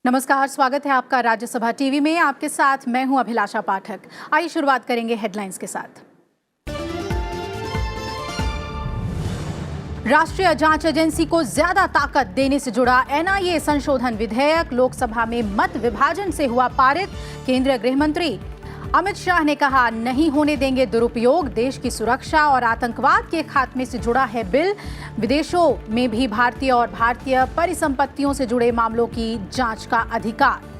नमस्कार, स्वागत है आपका राज्यसभा टीवी में। आपके साथ मैं हूं अभिलाषा पाठक। आइए शुरुआत करेंगे हेडलाइंस के साथ। राष्ट्रीय जांच एजेंसी को ज्यादा ताकत देने से जुड़ा एनआईए संशोधन विधेयक लोकसभा में मत विभाजन से हुआ पारित। केंद्रीय गृह मंत्री अमित शाह ने कहा, नहीं होने देंगे दुरुपयोग। देश की सुरक्षा और आतंकवाद के खात्मे से जुड़ा है बिल। विदेशों में भी भारतीय और भारतीय परिसंपत्तियों से जुड़े मामलों की जांच का अधिकार।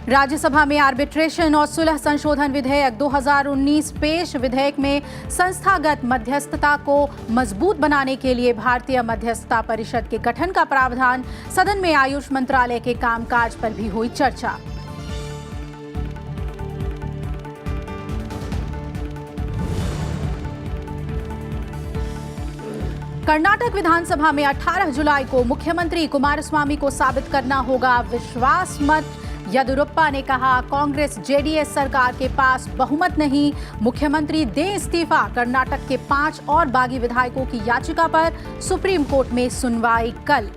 राज्यसभा में आर्बिट्रेशन और सुलह संशोधन विधेयक 2019 पेश। विधेयक में संस्थागत मध्यस्थता को मजबूत बनाने के लिए भारतीय मध्यस्थता परिषद के गठन का प्रावधान। सदन में आयुष मंत्रालय के कामकाज पर भी हुई चर्चा। कर्नाटक विधानसभा में 18 जुलाई को मुख्यमंत्री कुमारस्वामी को साबित करना होगा विश्वास मत। येदियुरप्पा ने कहा, कांग्रेस जेडीएस सरकार के पास बहुमत नहीं, मुख्यमंत्री दें इस्तीफा। कर्नाटक के 5 और बागी विधायकों की याचिका पर सुप्रीम कोर्ट में सुनवाई कल।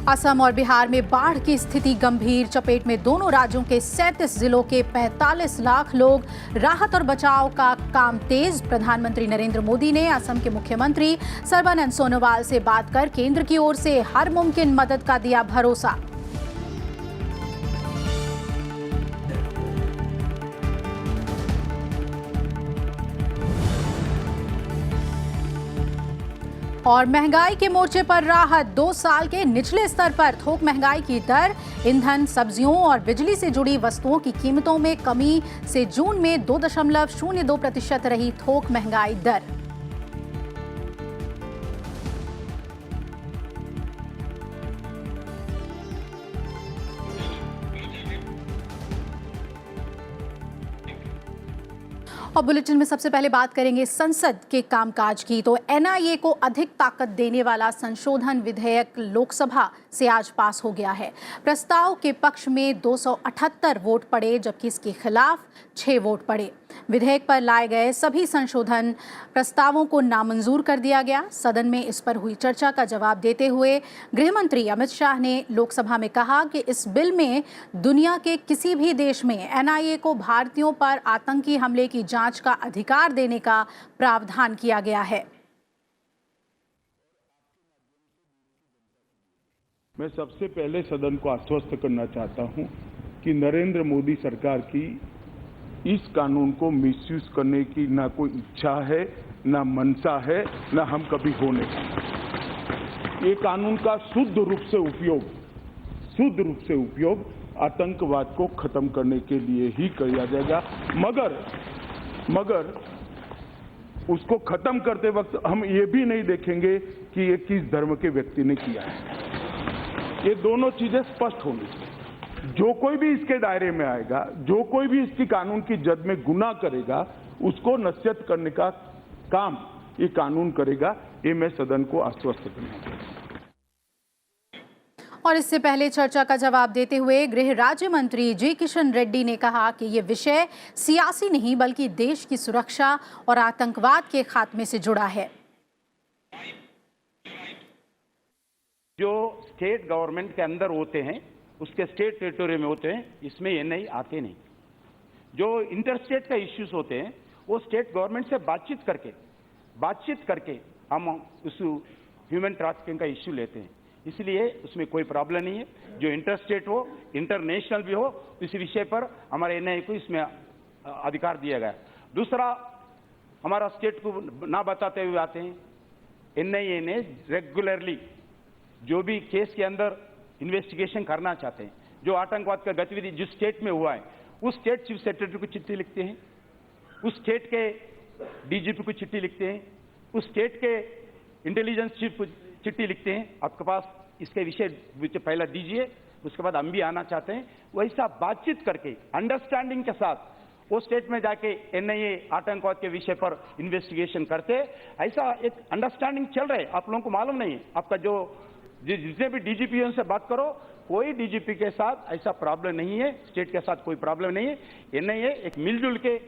असम और बिहार में बाढ़ की स्थिति गंभीर। चपेट में दोनों राज्यों के 37 जिलों के 45 लाख लोग। राहत और बचाव का काम तेज। प्रधानमंत्री नरेंद्र मोदी ने असम के मुख्यमंत्री सर्बानंद सोनोवाल से बात कर केंद्र की ओर से हर मुमकिन मदद का दिया भरोसा। और महंगाई के मोर्चे पर राहत। 2 साल के निचले स्तर पर थोक महंगाई की दर। ईंधन, सब्जियों और बिजली से जुड़ी वस्तुओं की कीमतों में कमी से जून में 2.02% रही थोक महंगाई दर। और बुलेटिन में सबसे पहले बात करेंगे संसद के कामकाज की। तो एनआईए को अधिक ताकत देने वाला संशोधन विधेयक लोकसभा से आज पास हो गया है। प्रस्ताव के पक्ष में 278 वोट पड़े, जबकि इसके खिलाफ 6 वोट पड़े। विधेयक पर लाए गए सभी संशोधन प्रस्तावों को नामंजूर कर दिया गया। सदन में इस पर हुई चर्चा का जवाब देते हुए गृह मंत्री अमित शाह ने लोकसभा में कहा कि इस बिल में दुनिया के किसी भी देश में एनआईए को भारतीयों पर आतंकी हमले की जांच का अधिकार देने का प्रावधान किया गया है। मैं सबसे पहले सदन को आश्वस्त करना चाहता हूं कि नरेंद्र मोदी सरकार की इस कानून को मिसयूज करने की ना कोई इच्छा है, ना मंशा है, ना हम कभी होने। ये कानून का शुद्ध रूप से उपयोग आतंकवाद को खत्म करने के लिए ही किया जाएगा। मगर उसको खत्म करते वक्त हम ये भी नहीं देखेंगे कि ये किस धर्म के व्यक्ति ने किया है। ये दोनों चीजें स्पष्ट होंगी। जो कोई भी इसके दायरे में आएगा, जो कोई भी इसकी कानून की जद में गुनाह करेगा, उसको नसीहत करने का काम ये कानून करेगा। ये मैं सदन को आश्वस्त करना चाहता हूं। और इससे पहले चर्चा का जवाब देते हुए गृह राज्य मंत्री जी किशन रेड्डी ने कहा कि ये विषय सियासी नहीं बल्कि देश की सुरक्षा और आतंकवाद के खात्मे से जुड़ा है। जो स्टेट गवर्नमेंट के अंदर होते हैं, उसके स्टेट टेरिटोरी में होते हैं, इसमें एनआईए आते नहीं। जो इंटर स्टेट का इश्यूज होते हैं वो स्टेट गवर्नमेंट से बातचीत करके हम उस ह्यूमन ट्रैफिकिंग का इश्यू लेते हैं। इसलिए उसमें कोई प्रॉब्लम नहीं है। जो इंटर स्टेट हो, इंटरनेशनल भी हो, इस विषय पर हमारे एनआईए को इसमें अधिकार दिया गया। दूसरा, हमारा स्टेट को ना बताते हुए आते हैं। एनआईए ने रेगुलरली जो भी केस के अंदर इन्वेस्टिगेशन करना चाहते हैं, जो आतंकवाद का गतिविधि जिस स्टेट में हुआ है, उस स्टेट चीफ सेक्रेटरी को चिट्ठी लिखते हैं, उस स्टेट के डीजीपी को चिट्ठी लिखते हैं, उस स्टेट के इंटेलिजेंस चीफ को चिट्ठी लिखते हैं। आपके पास इसके विषय पहला दीजिए, उसके बाद हम भी आना चाहते हैं। वैसा बातचीत करके अंडरस्टैंडिंग के साथ वो स्टेट में जाके एनआईए आतंकवाद के विषय पर इन्वेस्टिगेशन करते। ऐसा एक अंडरस्टैंडिंग चल रहा है। आप लोगों को मालूम नहीं है, आपका जो जितने भी डीजीपीओ से बात करो, कोई डीजीपी के साथ ऐसा प्रॉब्लम नहीं है, स्टेट के साथ कोई प्रॉब्लम नहीं है। एनआईए एक मिलजुल के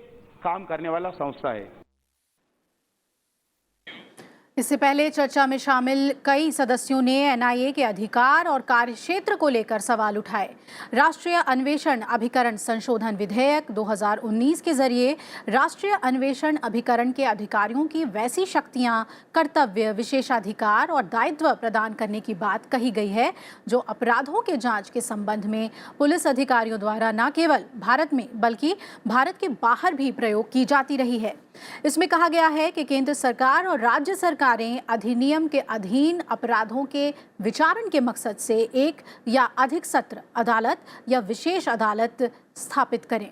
काम करने वाला संस्था है। इससे पहले चर्चा में शामिल कई सदस्यों ने एनआईए के अधिकार और कार्यक्षेत्र को लेकर सवाल उठाए। राष्ट्रीय अन्वेषण अभिकरण संशोधन विधेयक 2019 के जरिए राष्ट्रीय अन्वेषण अभिकरण के अधिकारियों की वैसी शक्तियां, कर्तव्य, विशेषाधिकार और दायित्व प्रदान करने की बात कही गई है जो अपराधों के जांच के संबंध में पुलिस अधिकारियों द्वारा न केवल भारत में बल्कि भारत के बाहर भी प्रयोग की जाती रही है। इसमें कहा गया है कि केंद्र सरकार और राज्य सरकारें अधिनियम के अधीन अपराधों के विचारण के मकसद से एक या अधिक सत्र अदालत या विशेष अदालत स्थापित करें।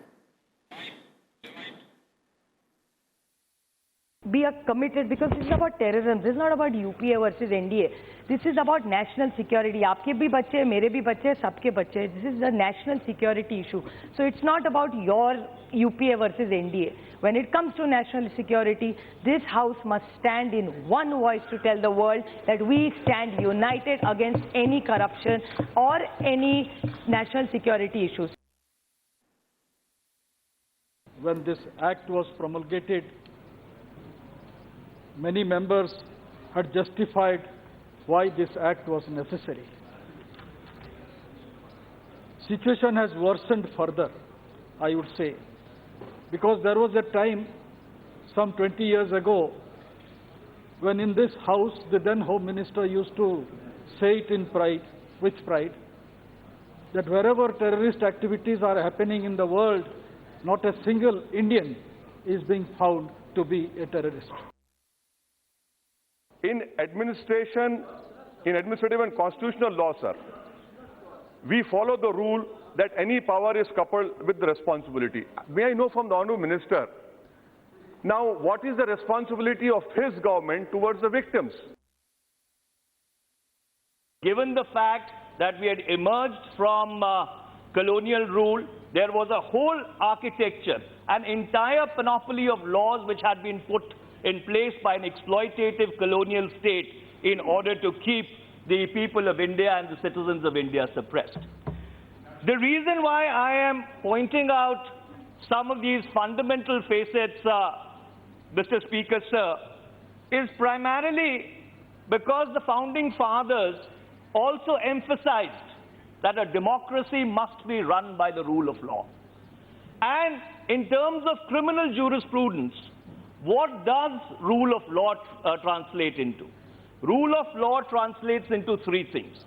We are committed because this is about terrorism. This is not about UPA versus NDA. This is about national security. आपके भी बच्चे, मेरे भी बच्चे, सबके बच्चे. This is a national security issue. So it's not about your UPA versus NDA. When it comes to national security, this House must stand in one voice to tell the world that we stand united against any corruption or any national security issues. When this act was promulgated, many members had justified why this act was necessary. Situation has worsened further, I would say, because there was a time some 20 years ago when in this house the then Home Minister used to say it in pride, with pride, that wherever terrorist activities are happening in the world, not a single Indian is being found to be a terrorist. In administrative and constitutional law, sir, we follow the rule that any power is coupled with the responsibility. May I know from the Honourable Minister, now what is the responsibility of his government towards the victims? Given the fact that we had emerged from colonial rule, there was a whole architecture, an entire panoply of laws which had been put in place by an exploitative colonial state in order to keep the people of India and the citizens of India suppressed. The reason why I am pointing out some of these fundamental facets, Mr. Speaker, sir, is primarily because the founding fathers also emphasized that a democracy must be run by the rule of law. And in terms of criminal jurisprudence, what does rule of law translate into? Rule of law translates into three things.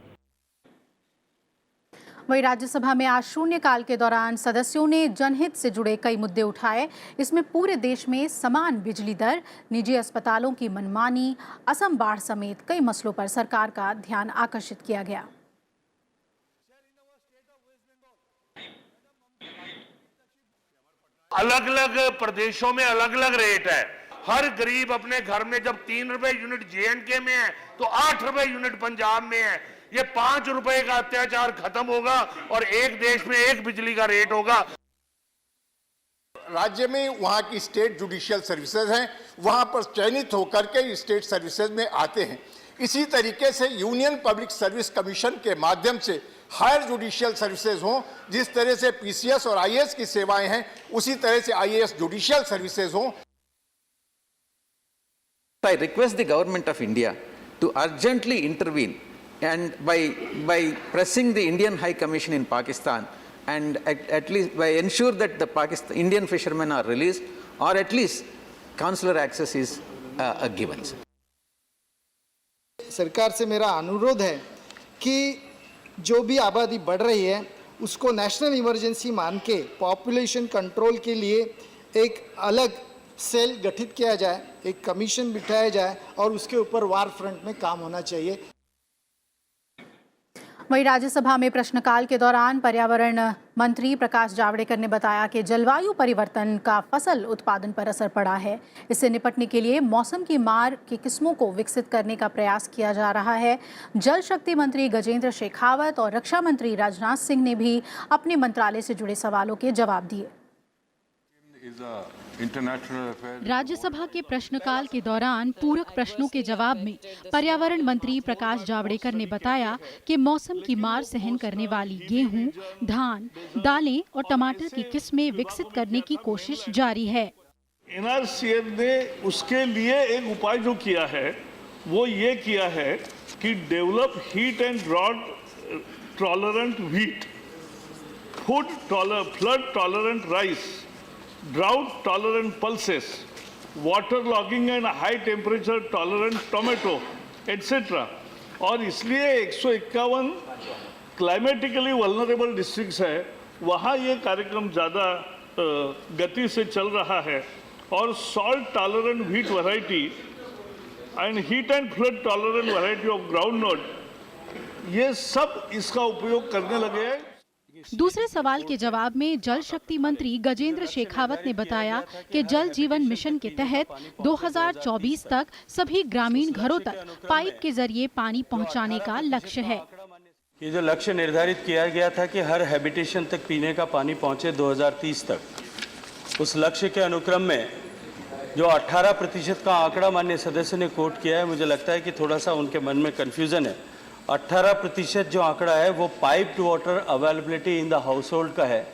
वहीं राज्यसभा में आज शून्यकाल के दौरान सदस्यों ने जनहित से जुड़े कई मुद्दे उठाए। इसमें पूरे देश में समान बिजली दर, निजी अस्पतालों की मनमानी, असम बाढ़ समेत कई मसलों पर सरकार का ध्यान आकर्षित किया गया। अलग अलग प्रदेशों में अलग अलग रेट है। हर गरीब अपने घर में जब 3 रुपए यूनिट J&K में है तो 8 रुपए यूनिट पंजाब में है। ये 5 रुपए का अत्याचार खत्म होगा और एक देश में एक बिजली का रेट होगा। राज्य में वहाँ की स्टेट जुडिशियल सर्विसेज हैं, वहाँ पर चयनित होकर के स्टेट सर्विसेज में आते हैं। इसी तरीके से यूनियन पब्लिक सर्विस कमीशन के माध्यम से हायर जुडिशियल सर्विसेज हों, जिस तरह से PCS और IAS की सेवाएं हैं उसी तरह से IAS जुडिशियल सर्विसेज हों। I request the government of India to urgently intervene and by pressing the Indian High Commission in Pakistan and at least by ensure that the Indian fishermen are released or at least consular access is given. सरकार से मेरा अनुरोध है कि जो भी आबादी बढ़ रही है उसको नेशनल इमरजेंसी मान के पॉपुलेशन कंट्रोल के लिए एक अलग सेल गठित किया जाए, एक कमीशन बिठाया जाए और उसके ऊपर वार फ्रंट में काम होना चाहिए। वहीं राज्यसभा में प्रश्नकाल के दौरान पर्यावरण मंत्री प्रकाश जावड़ेकर ने बताया कि जलवायु परिवर्तन का फसल उत्पादन पर असर पड़ा है। इससे निपटने के लिए मौसम की मार की किस्मों को विकसित करने का प्रयास किया जा रहा है। जल शक्ति मंत्री गजेंद्र शेखावत और रक्षा मंत्री राजनाथ सिंह ने भी अपने मंत्रालय से जुड़े सवालों के जवाब दिए। राज्यसभा के प्रश्नकाल के दौरान पूरक प्रश्नों के जवाब में पर्यावरण मंत्री प्रकाश जावड़ेकर ने बताया कि मौसम की मार सहन करने वाली गेहूं, धान, दालें और टमाटर की किस्में विकसित करने की कोशिश जारी है। NRCN ने उसके लिए एक उपाय जो किया है वो ये किया है कि develop heat and drought tolerant wheat, flood tolerant rice, drought tolerant pulses, water logging and high temperature tolerant tomato etcetera. और इसलिए 151 क्लाइमेटिकली वल्नरेबल डिस्ट्रिक्ट्स है, वहाँ ये कार्यक्रम ज़्यादा गति से चल रहा है। और salt tolerant wheat variety and heat and flood tolerant variety of groundnut, ये सब इसका उपयोग करने लगे हैं। दूसरे सवाल के जवाब में जल शक्ति मंत्री गजेंद्र शेखावत ने बताया कि जल जीवन मिशन के तहत 2024 तक सभी ग्रामीण घरों तक पाइप के जरिए पानी पहुंचाने का लक्ष्य है। ये जो लक्ष्य निर्धारित किया गया था कि हर हैबिटेशन तक पीने का पानी पहुंचे 2030 तक, उस लक्ष्य के अनुक्रम में जो 18% का आंकड़ा माननीय सदस्य ने कोट किया है, मुझे लगता है कि थोड़ा सा उनके मन में कन्फ्यूजन है। 18% जो आंकड़ा है वो piped water availability in the house hold का है,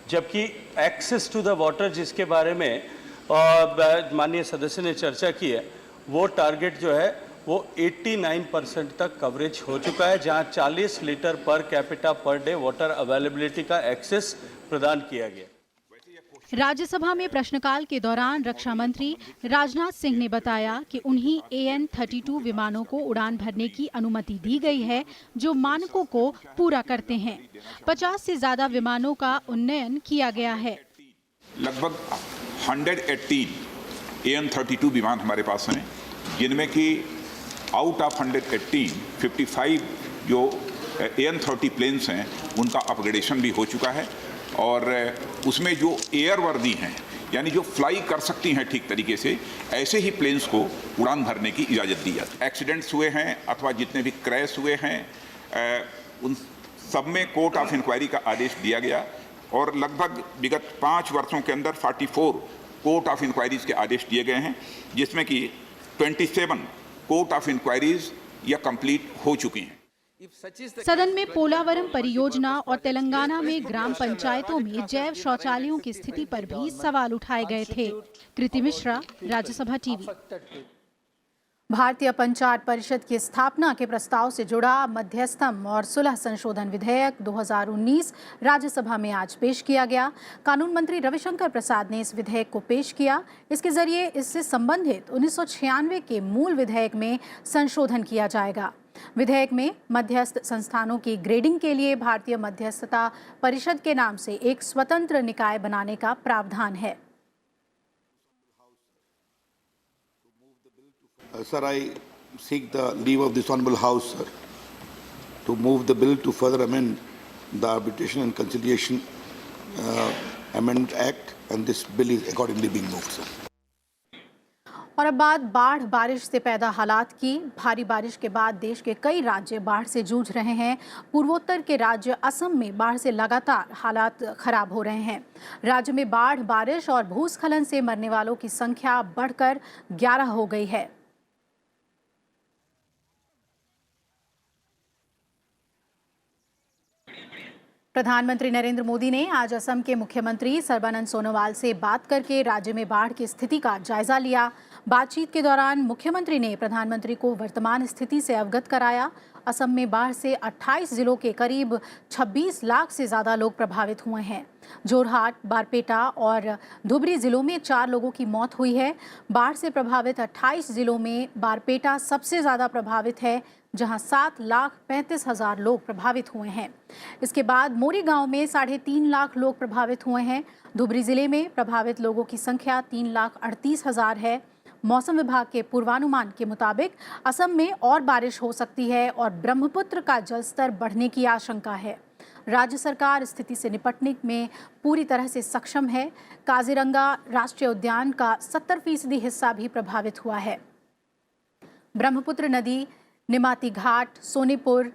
जबकि एक्सेस टू द वाटर जिसके बारे में माननीय सदस्य ने चर्चा की है, वो टारगेट जो है वो 89% तक कवरेज हो चुका है, जहां 40 litre per capita per day water availability का एक्सेस प्रदान किया गया। राज्यसभा में प्रश्नकाल के दौरान रक्षा मंत्री राजनाथ सिंह ने बताया कि उन्हीं AN-32 विमानों को उड़ान भरने की अनुमति दी गई है जो मानकों को पूरा करते हैं। 50 से ज्यादा विमानों का उन्नयन किया गया है। लगभग 118 AN-32 विमान हमारे पास हैं, जिनमें कि आउट ऑफ 118 55 जो AN-30 प्लेन्स हैं उनका अपग्रेडेशन भी हो चुका है। और उसमें जो एयर वर्दी हैं, यानी जो फ्लाई कर सकती हैं ठीक तरीके से, ऐसे ही प्लेन्स को उड़ान भरने की इजाज़त दी जाती है। एक्सीडेंट्स हुए हैं अथवा जितने भी क्रैश हुए हैं, उन सब में कोर्ट ऑफ इंक्वायरी का आदेश दिया गया और लगभग विगत 5 वर्षों के अंदर 44 कोर्ट ऑफ इंक्वायरीज के आदेश दिए गए हैं, जिसमें कि 27 कोर्ट ऑफ इंक्वायरीज या कंप्लीट हो चुकी हैं। सदन में पोलावरम परियोजना और तेलंगाना में ग्राम पंचायतों में जैव शौचालयों की स्थिति पर भी सवाल उठाए गए थे। कृति मिश्रा, राज्यसभा टीवी। भारतीय पंचायत परिषद की स्थापना के प्रस्ताव से जुड़ा मध्यस्थम और सुलह संशोधन विधेयक 2019 राज्यसभा में आज पेश किया गया। कानून मंत्री रविशंकर प्रसाद ने इस विधेयक को पेश किया। इसके जरिए इससे संबंधित 1996 के मूल विधेयक में संशोधन किया जाएगा। विधेयक में मध्यस्थ संस्थानों की ग्रेडिंग के लिए भारतीय मध्यस्थता परिषद के नाम से एक स्वतंत्र निकाय बनाने का प्रावधान है। Sir, I seek the leave of this Honourable House, sir, to move the bill to further amend the Arbitration and Conciliation Amendment Act, and this bill is accordingly being moved, sir. और अब बात बाढ़ बारिश से पैदा हालात की। भारी बारिश के बाद देश के कई राज्य बाढ़ से जूझ रहे हैं। पूर्वोत्तर के राज्य असम में बाढ़ से लगातार हालात खराब हो रहे हैं। राज्य में बाढ़, बारिश और भूस्खलन से मरने वालों की संख्या बढ़कर 11 हो गई है। प्रधानमंत्री नरेंद्र मोदी ने आज असम के मुख्यमंत्री सर्बानंद सोनोवाल से बात करके राज्य में बाढ़ की स्थिति का जायजा लिया। बातचीत के दौरान मुख्यमंत्री ने प्रधानमंत्री को वर्तमान स्थिति से अवगत कराया। असम में बाढ़ से 28 जिलों के करीब 26 लाख से ज़्यादा लोग प्रभावित हुए हैं। जोरहाट, बारपेटा और धुबरी जिलों में 4 लोगों की मौत हुई है। बाढ़ से प्रभावित 28 जिलों में बारपेटा सबसे ज़्यादा प्रभावित है, जहां 7,35,000 लोग प्रभावित हुए हैं। इसके बाद मोरी गांव में 3.5 लाख लोग प्रभावित हुए हैं। धुबरी जिले में प्रभावित लोगों की संख्या 3,38,000 है। मौसम विभाग के पूर्वानुमान के मुताबिक असम में और बारिश हो सकती है और ब्रह्मपुत्र का जलस्तर बढ़ने की आशंका है। राज्य सरकार स्थिति से निपटने में पूरी तरह से सक्षम है। काजीरंगा राष्ट्रीय उद्यान का 70% हिस्सा भी प्रभावित हुआ है। ब्रह्मपुत्र नदी निमाती घाट, सोनेपुर,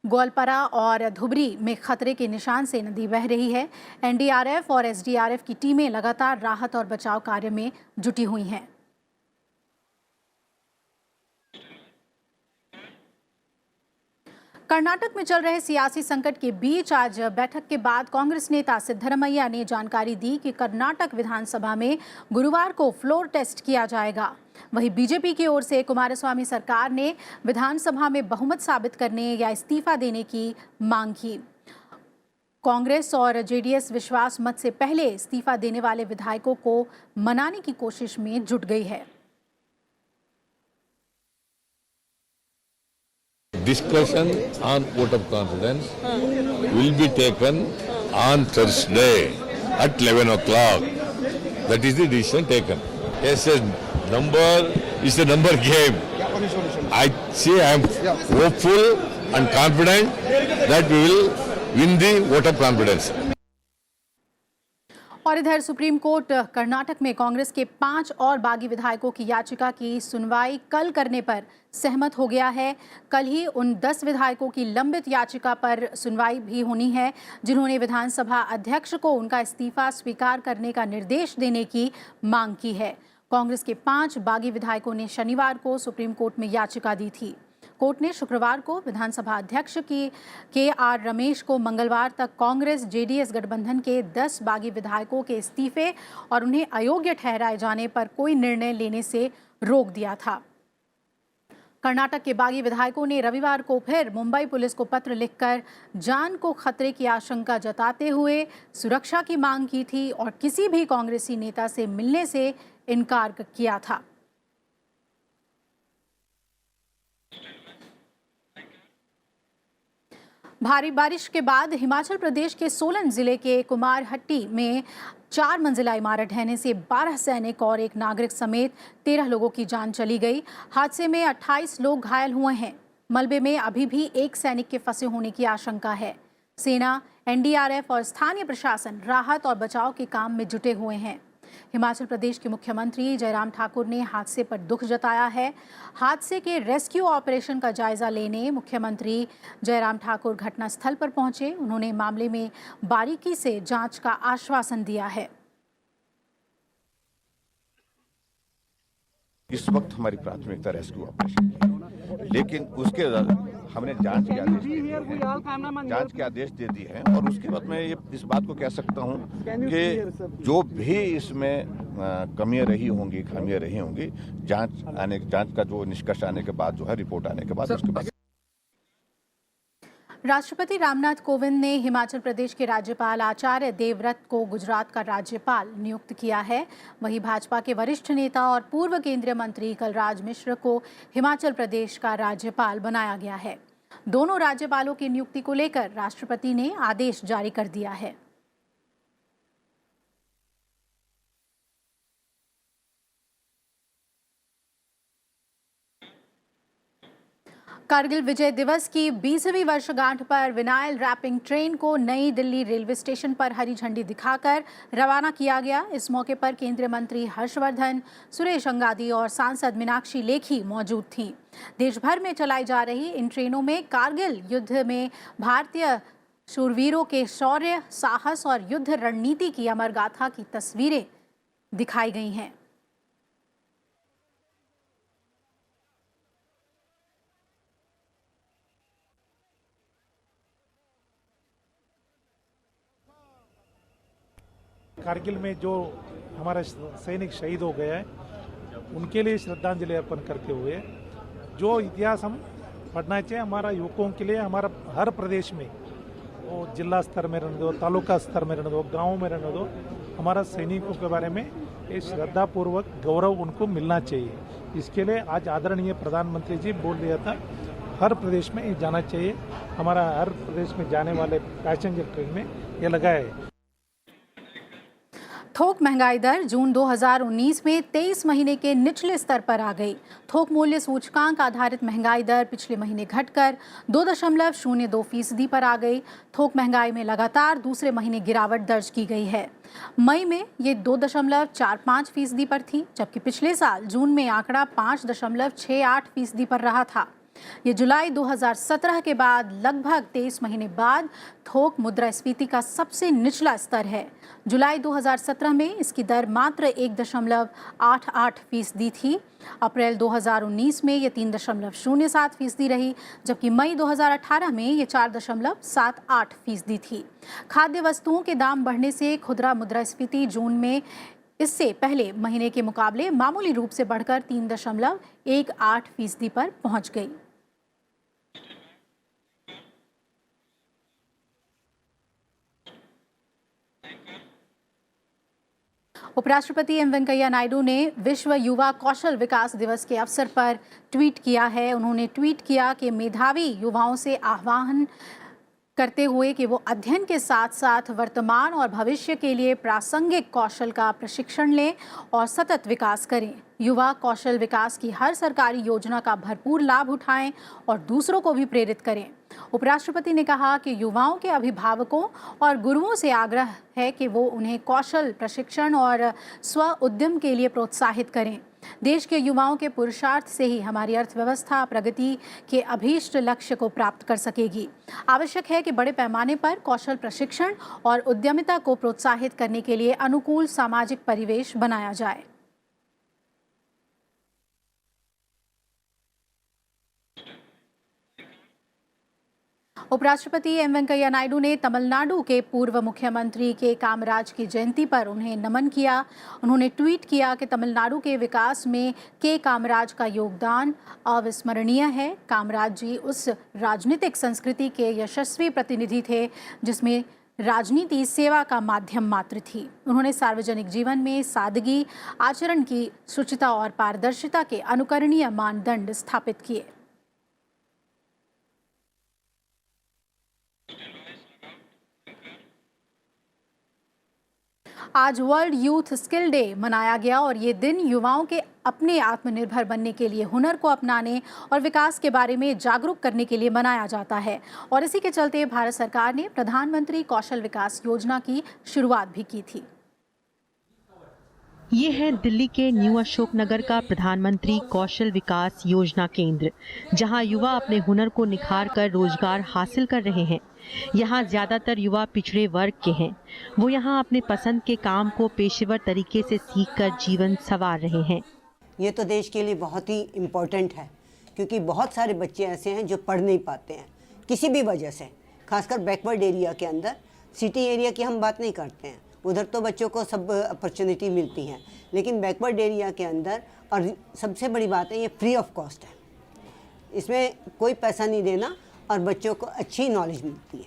गोलपारा और धुबरी में खतरे के निशान से नदी बह रही है। एनडीआरएफ और एसडीआरएफ की टीमें लगातार राहत और बचाव कार्य में जुटी हुई हैं। कर्नाटक में चल रहे सियासी संकट के बीच आज बैठक के बाद कांग्रेस नेता सिद्धरमैया ने जानकारी दी कि कर्नाटक विधानसभा में गुरुवार को फ्लोर टेस्ट किया जाएगा। वहीं बीजेपी की ओर से कुमारस्वामी सरकार ने विधानसभा में बहुमत साबित करने या इस्तीफा देने की मांग की। कांग्रेस और जेडीएस विश्वास मत से पहले इस्तीफा देने वाले विधायकों को मनाने की कोशिश में जुट गई है। Discussion on vote of confidence will be taken on Thursday at 11 o'clock. That is the decision taken. Yes, number is a number game. I say I am hopeful and confident that we will win the vote of confidence. और इधर supreme court Karnataka में कांग्रेस के 5 और बागी विधायकों की याचिका की सुनवाई कल करने पर सहमत हो गया है। कल ही उन 10 विधायकों की लंबित याचिका पर सुनवाई भी होनी है जिन्होंने विधानसभा अध्यक्ष को उनका इस्तीफा स्वीकार करने का निर्देश देने की मांग की है। कांग्रेस के 5 बागी विधायकों ने शनिवार को सुप्रीम कोर्ट में याचिका दी थी। कोर्ट ने शुक्रवार को विधानसभा अध्यक्ष की के.आर. रमेश को मंगलवार तक कांग्रेस जेडीएस गठबंधन के 10 बागी विधायकों के इस्तीफे और उन्हें अयोग्य ठहराए जाने पर कोई निर्णय लेने से रोक दिया था। कर्नाटक के बागी विधायकों ने रविवार को फिर मुंबई पुलिस को पत्र लिखकर जान को खतरे की आशंका जताते हुए सुरक्षा की मांग की थी और किसी भी कांग्रेसी नेता से मिलने से इनकार किया था। भारी बारिश के बाद हिमाचल प्रदेश के सोलन जिले के कुमारहट्टी में 4 मंजिला इमारत ढहने से 12 सैनिक और एक नागरिक समेत 13 लोगों की जान चली गई। हादसे में 28 लोग घायल हुए हैं। मलबे में अभी भी एक सैनिक के फंसे होने की आशंका है। सेना, एनडीआरएफ और स्थानीय प्रशासन राहत और बचाव के काम में जुटे हुए हैं। हिमाचल प्रदेश के मुख्यमंत्री जयराम ठाकुर ने हादसे पर दुख जताया है। हादसे के रेस्क्यू ऑपरेशन का जायजा लेने मुख्यमंत्री जयराम ठाकुर घटनास्थल पर पहुंचे। उन्होंने मामले में बारीकी से जांच का आश्वासन दिया है। इस वक्त हमारी प्राथमिकता रेस्क्यू ऑपरेशन की है, लेकिन उसके हमने जांच के आदेश दे दिए हैं और उसके बाद मैं इस बात को कह सकता हूं कि जो भी इसमें कमियां रही होंगी, खामियां रही होंगी, जांच का जो निष्कर्ष आने के बाद, जो है रिपोर्ट आने के बाद, उसके बाद। राष्ट्रपति रामनाथ कोविंद ने हिमाचल प्रदेश के राज्यपाल आचार्य देवव्रत को गुजरात का राज्यपाल नियुक्त किया है। वहीं भाजपा के वरिष्ठ नेता और पूर्व केंद्रीय मंत्री कलराज मिश्र को हिमाचल प्रदेश का राज्यपाल बनाया गया है। दोनों राज्यपालों की नियुक्ति को लेकर राष्ट्रपति ने आदेश जारी कर दिया है। कारगिल विजय दिवस की 20वीं वर्षगांठ पर विनाइल रैपिंग ट्रेन को नई दिल्ली रेलवे स्टेशन पर हरी झंडी दिखाकर रवाना किया गया। इस मौके पर केंद्रीय मंत्री हर्षवर्धन, सुरेश अंगादी और सांसद मीनाक्षी लेखी मौजूद थीं। देश भर में चलाई जा रही इन ट्रेनों में कारगिल युद्ध में भारतीय शूरवीरों के शौर्य, साहस और युद्ध रणनीति की अमर गाथा की तस्वीरें दिखाई गई हैं। कारगिल में जो हमारा सैनिक शहीद हो गया है, उनके लिए श्रद्धांजलि अर्पण करते हुए जो इतिहास हम पढ़ना चाहिए हमारा युवकों के लिए, हमारा हर प्रदेश में, वो जिला स्तर में रहने दो, तालुका स्तर में रहने दो, गाँव में रहने दो, हमारा सैनिकों के बारे में ये श्रद्धापूर्वक गौरव उनको मिलना चाहिए। इसके लिए आज आदरणीय प्रधानमंत्री जी बोल दिया था हर प्रदेश में ये जाना चाहिए। हमारा हर प्रदेश में जाने वाले पैसेंजर ट्रेन में ये लगा है। थोक महंगाई दर जून 2019 में 23 महीने के निचले स्तर पर आ गई। थोक मूल्य सूचकांक आधारित महंगाई दर पिछले महीने घटकर 2.02% पर आ गई। थोक महंगाई में लगातार दूसरे महीने गिरावट दर्ज की गई है। मई में ये 2.45% पर थी, जबकि पिछले साल जून में आंकड़ा 5.68% पर रहा था। ये जुलाई 2017 के बाद लगभग 23 महीने बाद थोक मुद्रास्फीति का सबसे निचला स्तर है। जुलाई 2017 में इसकी दर मात्र 1.88% थी। अप्रैल 2019 में ये 3.07% रही, जबकि मई 2018 में ये 4.78% थी। खाद्य वस्तुओं के दाम बढ़ने से खुदरा मुद्रास्फीति जून में इससे पहले महीने के मुकाबले मामूली रूप से बढ़कर 3.18% पर पहुंच गई। उपराष्ट्रपति एम वेंकैया नायडू ने विश्व युवा कौशल विकास दिवस के अवसर पर ट्वीट किया है। उन्होंने ट्वीट किया कि मेधावी युवाओं से आह्वान करते हुए कि वो अध्ययन के साथ साथ वर्तमान और भविष्य के लिए प्रासंगिक कौशल का प्रशिक्षण लें और सतत विकास करें। युवा कौशल विकास की हर सरकारी योजना का भरपूर लाभ उठाएं और दूसरों को भी प्रेरित करें। उपराष्ट्रपति ने कहा कि युवाओं के अभिभावकों और गुरुओं से आग्रह है कि वो उन्हें कौशल प्रशिक्षण और स्व उद्यम के लिए प्रोत्साहित करें। देश के युवाओं के पुरुषार्थ से ही हमारी अर्थव्यवस्था प्रगति के अभीष्ट लक्ष्य को प्राप्त कर सकेगी। आवश्यक है कि बड़े पैमाने पर कौशल प्रशिक्षण और उद्यमिता को प्रोत्साहित करने के लिए अनुकूल सामाजिक परिवेश बनाया जाए। उपराष्ट्रपति एम वेंकैया नायडू ने तमिलनाडु के पूर्व मुख्यमंत्री के कामराज की जयंती पर उन्हें नमन किया। उन्होंने ट्वीट किया कि तमिलनाडु के विकास में के कामराज का योगदान अविस्मरणीय है। कामराज जी उस राजनीतिक संस्कृति के यशस्वी प्रतिनिधि थे जिसमें राजनीति सेवा का माध्यम मात्र थी। उन्होंने सार्वजनिक जीवन में सादगी, आचरण की शुचिता और पारदर्शिता के अनुकरणीय मानदंड स्थापित किए। आज वर्ल्ड यूथ स्किल डे मनाया गया और ये दिन युवाओं के अपने आत्मनिर्भर बनने के लिए, हुनर को अपनाने और विकास के बारे में जागरूक करने के लिए मनाया जाता है। और इसी के चलते भारत सरकार ने प्रधानमंत्री कौशल विकास योजना की शुरुआत भी की थी। ये है दिल्ली के न्यू अशोकनगर का प्रधानमंत्री कौशल विकास योजना केंद्र, जहां युवा अपने हुनर को निखार कर रोजगार हासिल कर रहे हैं। यहाँ ज्यादातर युवा पिछड़े वर्ग के हैं। वो यहाँ अपने पसंद के काम को पेशेवर तरीके से सीखकर जीवन संवार रहे हैं। ये तो देश के लिए बहुत ही इम्पोर्टेंट है, क्योंकि बहुत सारे बच्चे ऐसे हैं जो पढ़ नहीं पाते हैं किसी भी वजह से, खासकर बैकवर्ड एरिया के अंदर। सिटी एरिया की हम बात नहीं करते हैं, उधर तो बच्चों को सब अपॉर्चुनिटी मिलती हैं, लेकिन बैकवर्ड एरिया के अंदर, और सबसे बड़ी बात है ये फ्री ऑफ कॉस्ट है, इसमें कोई पैसा नहीं देना और बच्चों को अच्छी नॉलेज मिलती है।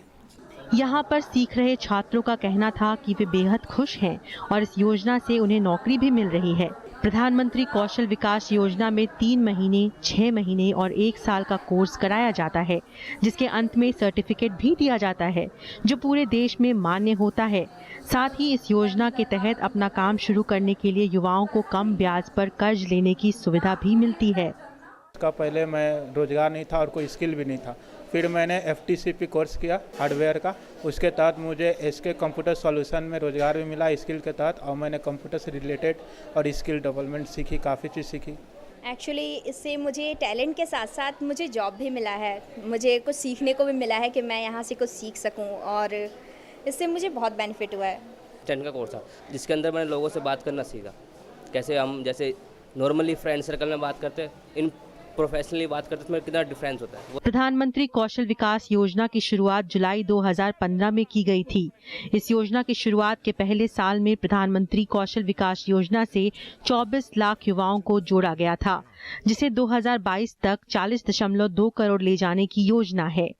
यहाँ पर सीख रहे छात्रों का कहना था कि वे बेहद खुश हैं और इस योजना से उन्हें नौकरी भी मिल रही है। प्रधानमंत्री कौशल विकास योजना में 3 महीने, 6 महीने और 1 साल का कोर्स कराया जाता है, जिसके अंत में सर्टिफिकेट भी दिया जाता है, जो पूरे देश में मान्य होता है। साथ ही इस योजना के तहत अपना काम शुरू करने के लिए युवाओं को कम ब्याज पर कर्ज लेने की सुविधा भी मिलती है। का पहले मैं रोजगार नहीं था और कोई स्किल भी नहीं था, फिर मैंने FTCP कोर्स किया हार्डवेयर का, उसके तहत मुझे SK कंप्यूटर सॉल्यूशन में रोजगार भी मिला स्किल के तहत, और मैंने कंप्यूटर से रिलेटेड और स्किल डेवलपमेंट सीखी, काफ़ी चीज़ सीखी। एक्चुअली इससे मुझे टैलेंट के साथ साथ मुझे जॉब भी मिला है, मुझे कुछ सीखने को भी मिला है कि मैं यहाँ से कुछ सीख सकूँ, और इससे मुझे बहुत बेनिफिट हुआ है। 10 का कोर्स था जिसके अंदर मैंने लोगों से बात करना सीखा, कैसे हम जैसे नॉर्मली फ्रेंड सर्कल में बात करते हैं, इन प्रोफेशनली बात करते हैं, कितना डिफरेंस होता है। प्रधानमंत्री कौशल विकास योजना की शुरुआत जुलाई 2015 में की गई थी। इस योजना की शुरुआत के पहले साल में प्रधानमंत्री कौशल विकास योजना से 24 लाख युवाओं को जोड़ा गया था, जिसे 2022 तक 40.2 करोड़ ले जाने की योजना है।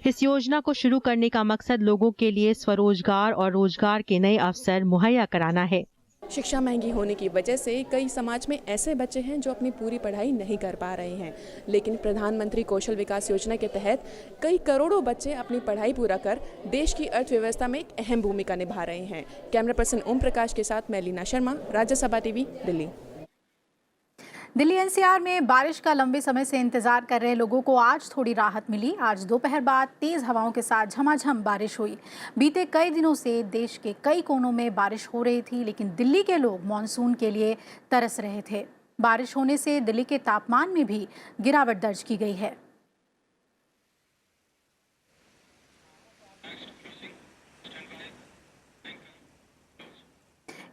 इस योजना को शुरू करने का मकसद लोगों के लिए स्वरोजगार और रोजगार के नए अवसर मुहैया कराना है। शिक्षा महंगी होने की वजह से कई समाज में ऐसे बच्चे हैं जो अपनी पूरी पढ़ाई नहीं कर पा रहे हैं, लेकिन प्रधानमंत्री कौशल विकास योजना के तहत कई करोड़ों बच्चे अपनी पढ़ाई पूरा कर देश की अर्थव्यवस्था में एक अहम भूमिका निभा रहे हैं। कैमरा पर्सन ओम प्रकाश के साथ मैं लीना शर्मा, राज्यसभा टीवी, दिल्ली। दिल्ली NCR में बारिश का लंबे समय से इंतजार कर रहे लोगों को आज थोड़ी राहत मिली। आज दोपहर बाद तेज हवाओं के साथ झमाझम बारिश हुई। बीते कई दिनों से देश के कई कोनों में बारिश हो रही थी, लेकिन दिल्ली के लोग मॉनसून के लिए तरस रहे थे। बारिश होने से दिल्ली के तापमान में भी गिरावट दर्ज की गई है।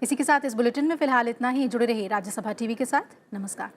इसी के साथ इस बुलेटिन में फिलहाल इतना ही। जुड़े रहिए राज्यसभा टीवी के साथ। नमस्कार।